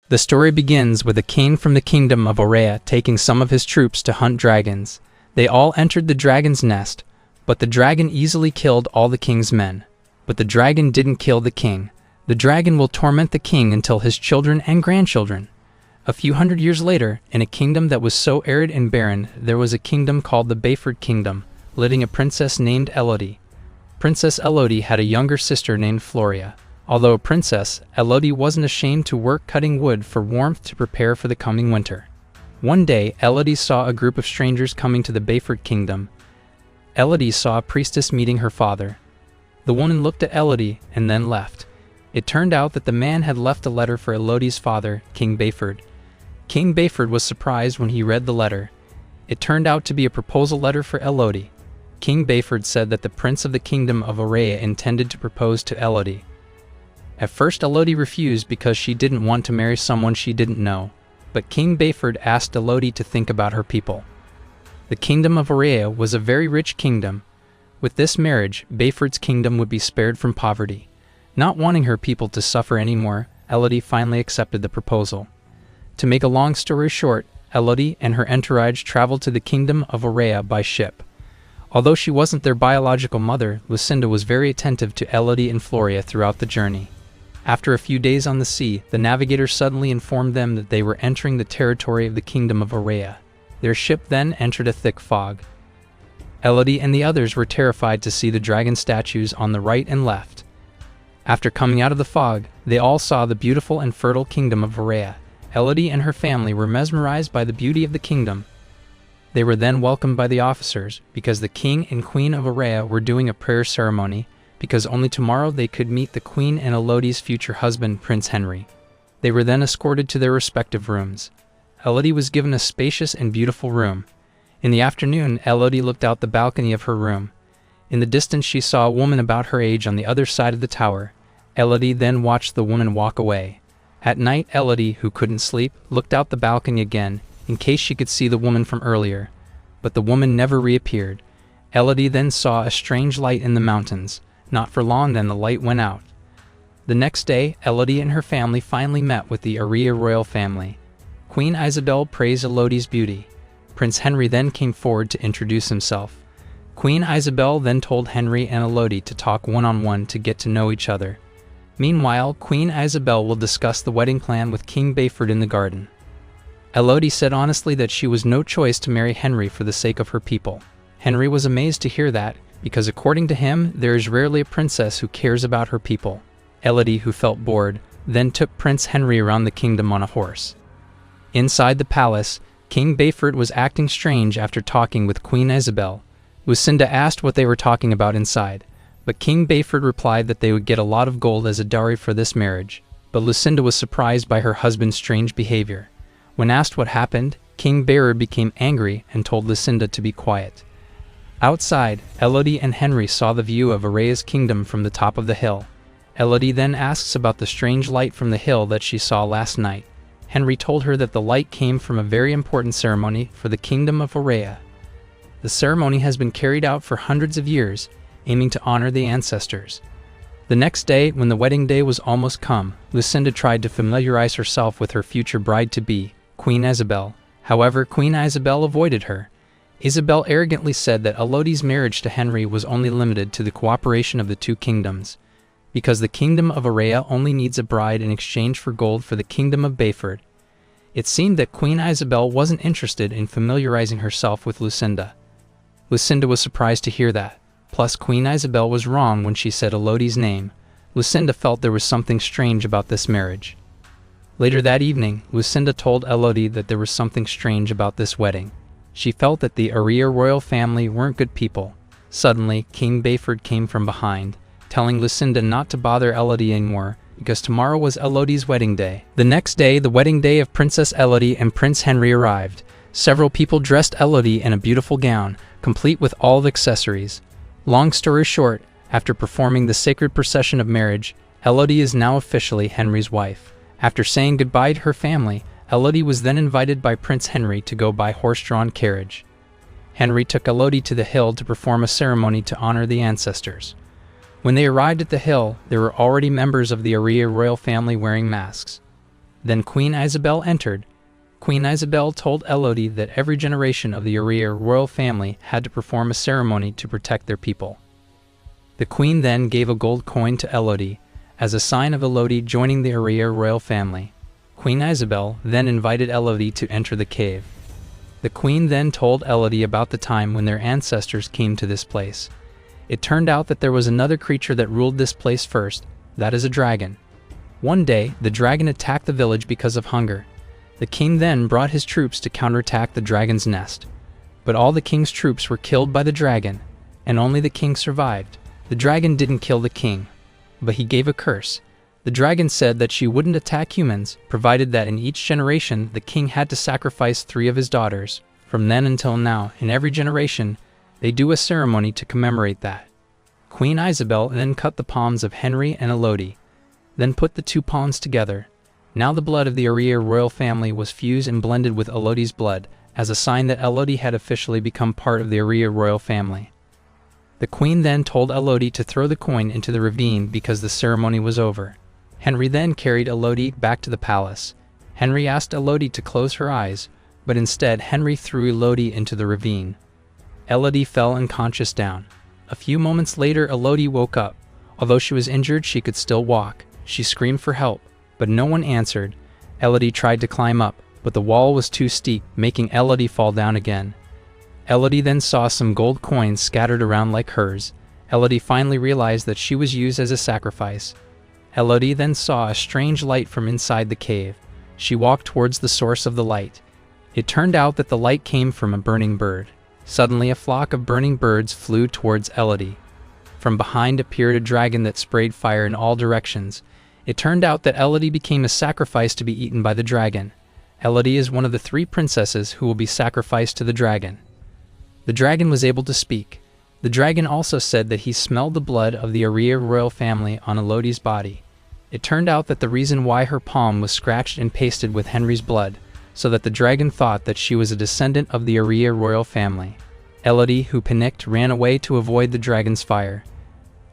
The story begins with a king from the kingdom of Aurea taking some of his troops to hunt dragons. They all entered the dragon's nest, but the dragon easily killed all the king's men. But the dragon didn't kill the king. The dragon will torment the king until his children and grandchildren. A few hundred years later, in a kingdom that was so arid and barren, there was a kingdom called the Bayford Kingdom, living a princess named Elodie. Princess Elodie had a younger sister named Floria. Although a princess, Elodie wasn't ashamed to work cutting wood for warmth to prepare for the coming winter. One day, Elodie saw a group of strangers coming to the Bayford Kingdom. Elodie saw a priestess meeting her father. The woman looked at Elodie and then left. It turned out that the man had left a letter for Elodie's father, King Bayford. King Bayford was surprised when he read the letter. It turned out to be a proposal letter for Elodie. King Bayford said that the prince of the kingdom of Aurea intended to propose to Elodie. At first Elodie refused because she didn't want to marry someone she didn't know, but King Bayford asked Elodie to think about her people. The kingdom of Aurea was a very rich kingdom. With this marriage, Bayford's kingdom would be spared from poverty. Not wanting her people to suffer anymore, Elodie finally accepted the proposal. To make a long story short, Elodie and her entourage traveled to the kingdom of Aurea by ship. Although she wasn't their biological mother, Lucinda was very attentive to Elodie and Floria throughout the journey. After a few days on the sea, the navigator suddenly informed them that they were entering the territory of the kingdom of Aurea. Their ship then entered a thick fog. Elodie and the others were terrified to see the dragon statues on the right and left. After coming out of the fog, they all saw the beautiful and fertile kingdom of Aurea. Elodie and her family were mesmerized by the beauty of the kingdom. They were then welcomed by the officers, because the king and queen of Aurea were doing a prayer ceremony, because only tomorrow they could meet the queen and Elodie's future husband, Prince Henry. They were then escorted to their respective rooms. Elodie was given a spacious and beautiful room. In the afternoon, Elodie looked out the balcony of her room. In the distance she saw a woman about her age on the other side of the tower. Elodie then watched the woman walk away. At night, Elodie, who couldn't sleep, looked out the balcony again, in case she could see the woman from earlier. But the woman never reappeared. Elodie then saw a strange light in the mountains. Not for long then the light went out. The next day, Elodie and her family finally met with the Aurea royal family. Queen Isabel praised Elodie's beauty. Prince Henry then came forward to introduce himself. Queen Isabel then told Henry and Elodie to talk one-on-one to get to know each other. Meanwhile, Queen Isabel will discuss the wedding plan with King Bayford in the garden. Elodie said honestly that she was no choice to marry Henry for the sake of her people. Henry was amazed to hear that, because according to him, there is rarely a princess who cares about her people. Elodie, who felt bored, then took Prince Henry around the kingdom on a horse. Inside the palace, King Bayford was acting strange after talking with Queen Isabel. Lucinda asked what they were talking about inside, but King Bayford replied that they would get a lot of gold as a dowry for this marriage. But Lucinda was surprised by her husband's strange behavior. When asked what happened, King Bayford became angry and told Lucinda to be quiet. Outside, Elodie and Henry saw the view of Aurea's kingdom from the top of the hill. Elodie then asks about the strange light from the hill that she saw last night. Henry told her that the light came from a very important ceremony for the kingdom of Aurea. The ceremony has been carried out for hundreds of years, aiming to honor the ancestors. The next day, when the wedding day was almost come, Lucinda tried to familiarize herself with her future bride-to-be, Queen Isabel. However, Queen Isabel avoided her. Isabel arrogantly said that Elodie's marriage to Henry was only limited to the cooperation of the two kingdoms, because the kingdom of Aurea only needs a bride in exchange for gold for the kingdom of Bayford. It seemed that Queen Isabel wasn't interested in familiarizing herself with Lucinda. Lucinda was surprised to hear that. Plus, Queen Isabel was wrong when she said Elodie's name. Lucinda felt there was something strange about this marriage. Later that evening, Lucinda told Elodie that there was something strange about this wedding. She felt that the Aurea royal family weren't good people. Suddenly, King Bayford came from behind, telling Lucinda not to bother Elodie anymore, because tomorrow was Elodie's wedding day. The next day, the wedding day of Princess Elodie and Prince Henry arrived. Several people dressed Elodie in a beautiful gown, complete with all the accessories. Long story short, after performing the sacred procession of marriage, Elodie is now officially Henry's wife. After saying goodbye to her family, Elodie was then invited by Prince Henry to go by horse-drawn carriage. Henry took Elodie to the hill to perform a ceremony to honor the ancestors. When they arrived at the hill, there were already members of the Aurea royal family wearing masks. Then Queen Isabel entered. Queen Isabel told Elodie that every generation of the Uriah royal family had to perform a ceremony to protect their people. The queen then gave a gold coin to Elodie, as a sign of Elodie joining the Uriah royal family. Queen Isabel then invited Elodie to enter the cave. The queen then told Elodie about the time when their ancestors came to this place. It turned out that there was another creature that ruled this place first, that is a dragon. One day, the dragon attacked the village because of hunger. The king then brought his troops to counterattack the dragon's nest. But all the king's troops were killed by the dragon, and only the king survived. The dragon didn't kill the king, but he gave a curse. The dragon said that she wouldn't attack humans, provided that in each generation the king had to sacrifice 3 of his daughters. From then until now, in every generation, they do a ceremony to commemorate that. Queen Isabel then cut the palms of Henry and Elodie, then put the 2 palms together. Now the blood of the Uriah royal family was fused and blended with Elodie's blood, as a sign that Elodie had officially become part of the Uriah royal family. The queen then told Elodie to throw the coin into the ravine because the ceremony was over. Henry then carried Elodie back to the palace. Henry asked Elodie to close her eyes, but instead Henry threw Elodie into the ravine. Elodie fell unconscious down. A few moments later, Elodie woke up. Although she was injured, she could still walk. She screamed for help, but no one answered. Elodie tried to climb up, but the wall was too steep, making Elodie fall down again. Elodie then saw some gold coins scattered around like hers. Elodie finally realized that she was used as a sacrifice. Elodie then saw a strange light from inside the cave. She walked towards the source of the light. It turned out that the light came from a burning bird. Suddenly, a flock of burning birds flew towards Elodie. From behind appeared a dragon that sprayed fire in all directions. It turned out that Elodie became a sacrifice to be eaten by the dragon. Elodie is one of the 3 princesses who will be sacrificed to the dragon. The dragon was able to speak. The dragon also said that he smelled the blood of the Uriah royal family on Elodie's body. It turned out that the reason why her palm was scratched and pasted with Henry's blood, so that the dragon thought that she was a descendant of the Uriah royal family. Elodie, who panicked, ran away to avoid the dragon's fire.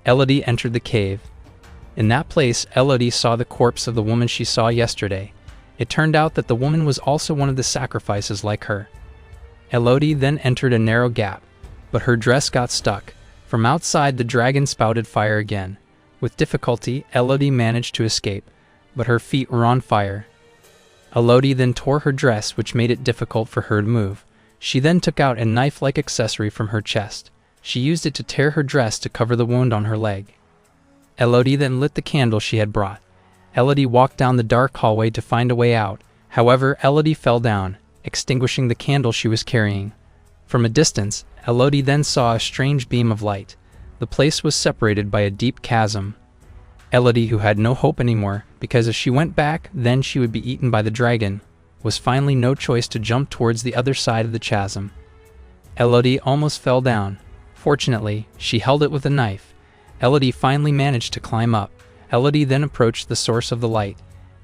Elodie entered the cave. In that place, Elodie saw the corpse of the woman she saw yesterday. It turned out that the woman was also one of the sacrifices like her. Elodie then entered a narrow gap, but her dress got stuck. From outside, the dragon spouted fire again. With difficulty, Elodie managed to escape, but her feet were on fire. Elodie then tore her dress, which made it difficult for her to move. She then took out a knife-like accessory from her chest. She used it to tear her dress to cover the wound on her leg. Elodie then lit the candle she had brought. Elodie walked down the dark hallway to find a way out. However, Elodie fell down, extinguishing the candle she was carrying. From a distance, Elodie then saw a strange beam of light. The place was separated by a deep chasm. Elodie, who had no hope anymore, because if she went back, then she would be eaten by the dragon, was finally no choice to jump towards the other side of the chasm. Elodie almost fell down. Fortunately, she held it with a knife. Elodie finally managed to climb up. Elodie then approached the source of the light.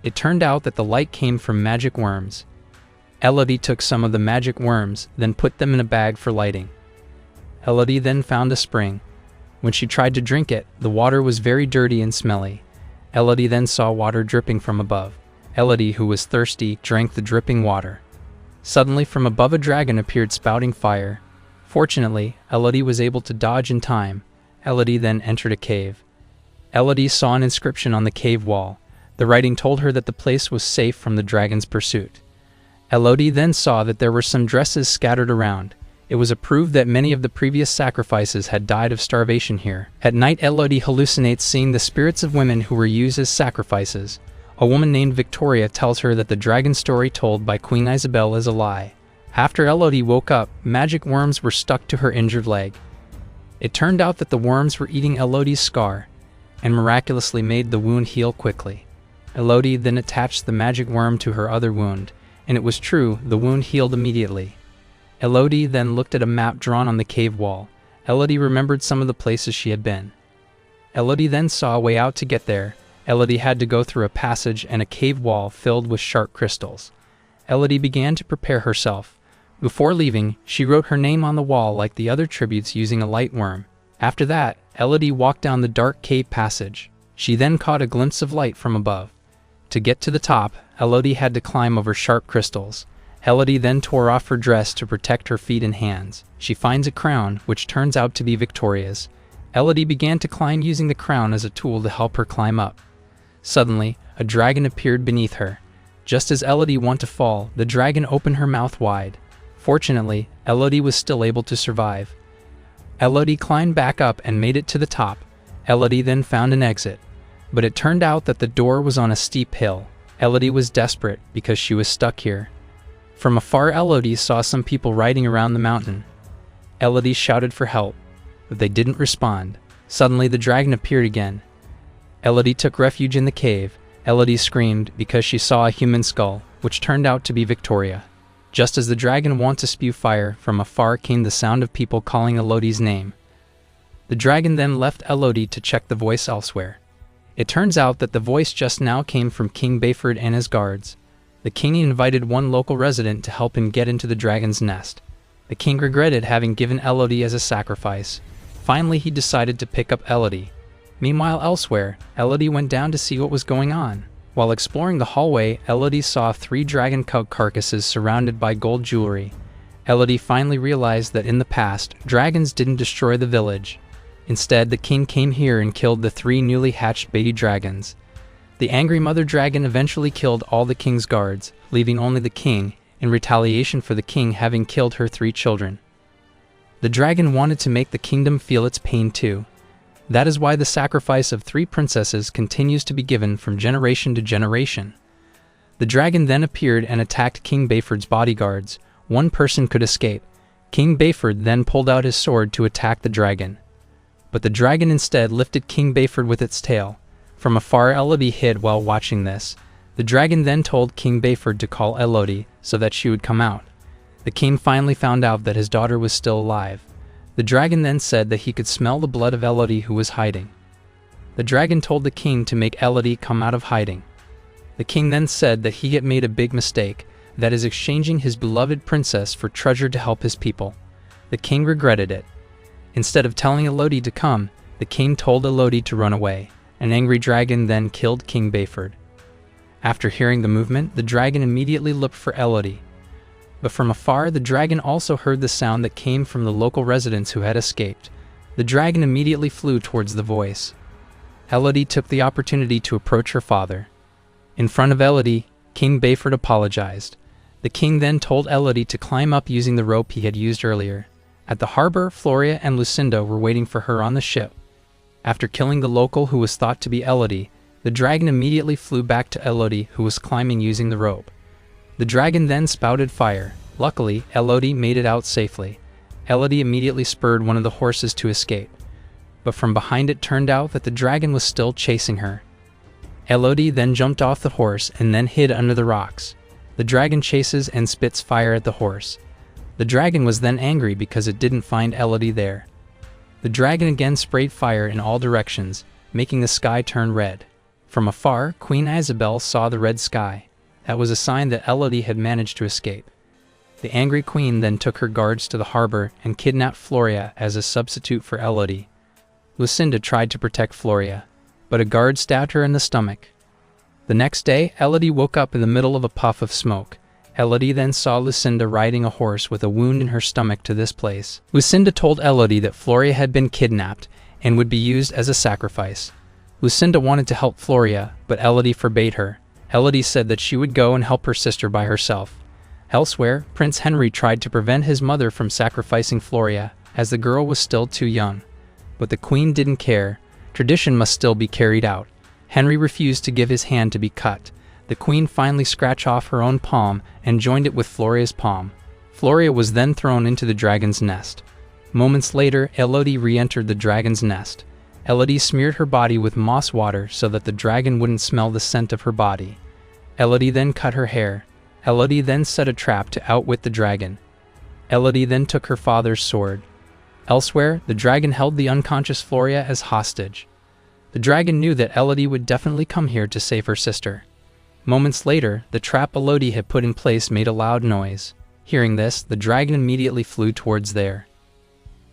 It turned out that the light came from magic worms. Elodie took some of the magic worms, then put them in a bag for lighting. Elodie then found a spring. When she tried to drink it, the water was very dirty and smelly. Elodie then saw water dripping from above. Elodie, who was thirsty, drank the dripping water. Suddenly, from above, a dragon appeared spouting fire. Fortunately, Elodie was able to dodge in time. Elodie then entered a cave. Elodie saw an inscription on the cave wall. The writing told her that the place was safe from the dragon's pursuit. Elodie then saw that there were some dresses scattered around. It was a proof that many of the previous sacrifices had died of starvation here. At night, Elodie hallucinates seeing the spirits of women who were used as sacrifices. A woman named Victoria tells her that the dragon story told by Queen Isabel is a lie. After Elodie woke up, magic worms were stuck to her injured leg. It turned out that the worms were eating Elodie's scar, and miraculously made the wound heal quickly. Elodie then attached the magic worm to her other wound, and it was true, the wound healed immediately. Elodie then looked at a map drawn on the cave wall. Elodie remembered some of the places she had been. Elodie then saw a way out to get there. Elodie had to go through a passage and a cave wall filled with sharp crystals. Elodie began to prepare herself. Before leaving, she wrote her name on the wall like the other tributes using a light worm. After that, Elodie walked down the dark cave passage. She then caught a glimpse of light from above. To get to the top, Elodie had to climb over sharp crystals. Elodie then tore off her dress to protect her feet and hands. She finds a crown, which turns out to be Victoria's. Elodie began to climb using the crown as a tool to help her climb up. Suddenly, a dragon appeared beneath her. Just as Elodie went to fall, the dragon opened her mouth wide. Fortunately, Elodie was still able to survive. Elodie climbed back up and made it to the top. Elodie then found an exit. But it turned out that the door was on a steep hill. Elodie was desperate because she was stuck here. From afar, Elodie saw some people riding around the mountain. Elodie shouted for help, but they didn't respond. Suddenly, the dragon appeared again. Elodie took refuge in the cave. Elodie screamed because she saw a human skull, which turned out to be Victoria. Just as the dragon wanted to spew fire, from afar came the sound of people calling Elodie's name. The dragon then left Elodie to check the voice elsewhere. It turns out that the voice just now came from King Bayford and his guards. The king invited one local resident to help him get into the dragon's nest. The king regretted having given Elodie as a sacrifice. Finally, he decided to pick up Elodie. Meanwhile, elsewhere, Elodie went down to see what was going on. While exploring the hallway, Elodie saw 3 dragon cub carcasses surrounded by gold jewelry. Elodie finally realized that in the past, dragons didn't destroy the village. Instead, the king came here and killed the 3 newly hatched baby dragons. The angry mother dragon eventually killed all the king's guards, leaving only the king, in retaliation for the king having killed her 3 children. The dragon wanted to make the kingdom feel its pain too. That is why the sacrifice of 3 princesses continues to be given from generation to generation. The dragon then appeared and attacked King Bayford's bodyguards. One person could escape. King Bayford then pulled out his sword to attack the dragon. But the dragon instead lifted King Bayford with its tail. From afar, Elodie hid while watching this. The dragon then told King Bayford to call Elodie so that she would come out. The king finally found out that his daughter was still alive. The dragon then said that he could smell the blood of Elodie who was hiding. The dragon told the king to make Elodie come out of hiding. The king then said that he had made a big mistake, that is exchanging his beloved princess for treasure to help his people. The king regretted it. Instead of telling Elodie to come, the king told Elodie to run away. An angry dragon then killed King Bayford. After hearing the movement, the dragon immediately looked for Elodie. But from afar, the dragon also heard the sound that came from the local residents who had escaped. The dragon immediately flew towards the voice. Elodie took the opportunity to approach her father. In front of Elodie, King Bayford apologized. The king then told Elodie to climb up using the rope he had used earlier. At the harbor, Floria and Lucinda were waiting for her on the ship. After killing the local who was thought to be Elodie, the dragon immediately flew back to Elodie who was climbing using the rope. The dragon then spouted fire. Luckily, Elodie made it out safely. Elodie immediately spurred one of the horses to escape. But from behind it turned out that the dragon was still chasing her. Elodie then jumped off the horse and then hid under the rocks. The dragon chases and spits fire at the horse. The dragon was then angry because it didn't find Elodie there. The dragon again sprayed fire in all directions, making the sky turn red. From afar, Queen Isabel saw the red sky. That was a sign that Elodie had managed to escape. The angry queen then took her guards to the harbor and kidnapped Floria as a substitute for Elodie. Lucinda tried to protect Floria, but a guard stabbed her in the stomach. The next day, Elodie woke up in the middle of a puff of smoke. Elodie then saw Lucinda riding a horse with a wound in her stomach to this place. Lucinda told Elodie that Floria had been kidnapped and would be used as a sacrifice. Lucinda wanted to help Floria, but Elodie forbade her. Elodie said that she would go and help her sister by herself. Elsewhere, Prince Henry tried to prevent his mother from sacrificing Floria, as the girl was still too young. But the queen didn't care. Tradition must still be carried out. Henry refused to give his hand to be cut. The queen finally scratched off her own palm and joined it with Floria's palm. Floria was then thrown into the dragon's nest. Moments later, Elodie re-entered the dragon's nest. Elodie smeared her body with moss water so that the dragon wouldn't smell the scent of her body. Elodie then cut her hair. Elodie then set a trap to outwit the dragon. Elodie then took her father's sword. Elsewhere, the dragon held the unconscious Floria as hostage. The dragon knew that Elodie would definitely come here to save her sister. Moments later, the trap Elodie had put in place made a loud noise. Hearing this, the dragon immediately flew towards there.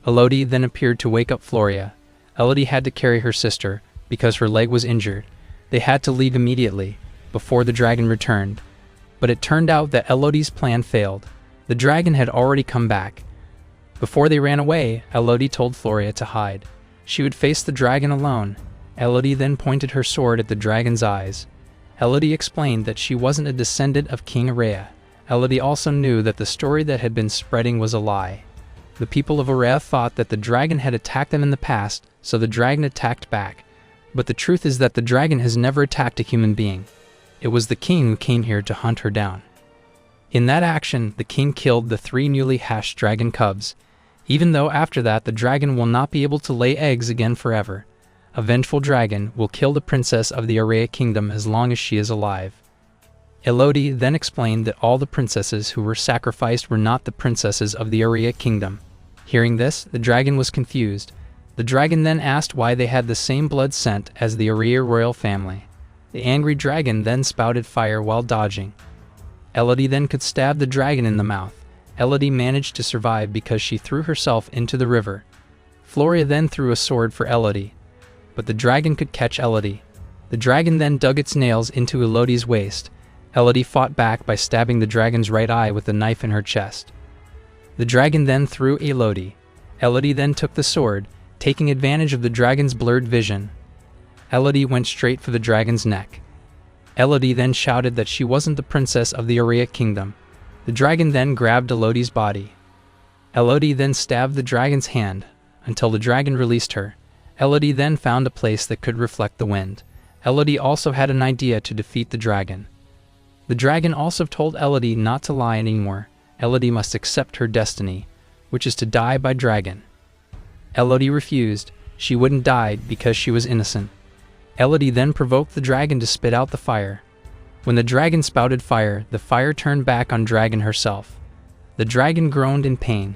Elodie then appeared to wake up Floria. Elodie had to carry her sister, because her leg was injured. They had to leave immediately, before the dragon returned. But it turned out that Elodie's plan failed. The dragon had already come back. Before they ran away, Elodie told Floria to hide. She would face the dragon alone. Elodie then pointed her sword at the dragon's eyes. Elodie explained that she wasn't a descendant of King Aurea. Elodie also knew that the story that had been spreading was a lie. The people of Aurea thought that the dragon had attacked them in the past, so the dragon attacked back. But the truth is that the dragon has never attacked a human being. It was the king who came here to hunt her down. In that action, the king killed the 3 newly hatched dragon cubs, even though after that the dragon will not be able to lay eggs again forever. A vengeful dragon will kill the princess of the Aurea kingdom as long as she is alive. Elodie then explained that all the princesses who were sacrificed were not the princesses of the Aurea kingdom. Hearing this, the dragon was confused. The dragon then asked why they had the same blood scent as the Aurea royal family. The angry dragon then spouted fire while dodging. Elodie then could stab the dragon in the mouth. Elodie managed to survive because she threw herself into the river. Floria then threw a sword for Elodie, but the dragon could catch Elodie. The dragon then dug its nails into Elodie's waist. Elodie fought back by stabbing the dragon's right eye with a knife in her chest. The dragon then threw Elodie. Elodie then took the sword, taking advantage of the dragon's blurred vision. Elodie went straight for the dragon's neck. Elodie then shouted that she wasn't the princess of the Aurea kingdom. The dragon then grabbed Elodie's body. Elodie then stabbed the dragon's hand until the dragon released her. Elodie then found a place that could reflect the wind. Elodie also had an idea to defeat the dragon. The dragon also told Elodie not to lie anymore. Elodie must accept her destiny, which is to die by dragon. Elodie refused. She wouldn't die because she was innocent. Elodie then provoked the dragon to spit out the fire. When the dragon spouted fire, the fire turned back on dragon herself. The dragon groaned in pain.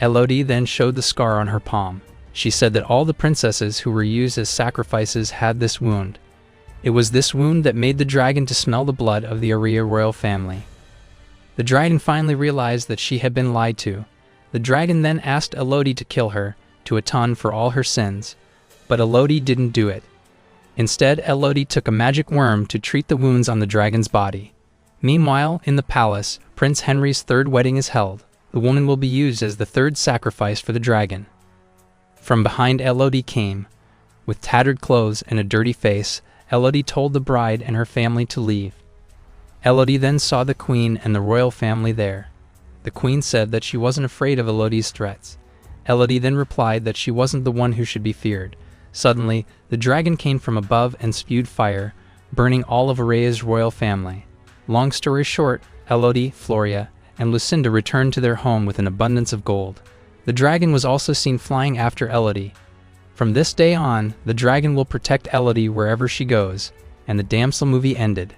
Elodie then showed the scar on her palm. She said that all the princesses who were used as sacrifices had this wound. It was this wound that made the dragon to smell the blood of the Aurea royal family. The dragon finally realized that she had been lied to. The dragon then asked Elodie to kill her, to atone for all her sins. But Elodie didn't do it. Instead, Elodie took a magic worm to treat the wounds on the dragon's body. Meanwhile, in the palace, Prince Henry's 3rd wedding is held. The woman will be used as the 3rd sacrifice for the dragon. From behind Elodie came. With tattered clothes and a dirty face, Elodie told the bride and her family to leave. Elodie then saw the queen and the royal family there. The queen said that she wasn't afraid of Elodie's threats. Elodie then replied that she wasn't the one who should be feared. Suddenly, the dragon came from above and spewed fire, burning all of Aurea's royal family. Long story short, Elodie, Floria, and Lucinda returned to their home with an abundance of gold. The dragon was also seen flying after Elodie. From this day on, the dragon will protect Elodie wherever she goes, and the damsel movie ended.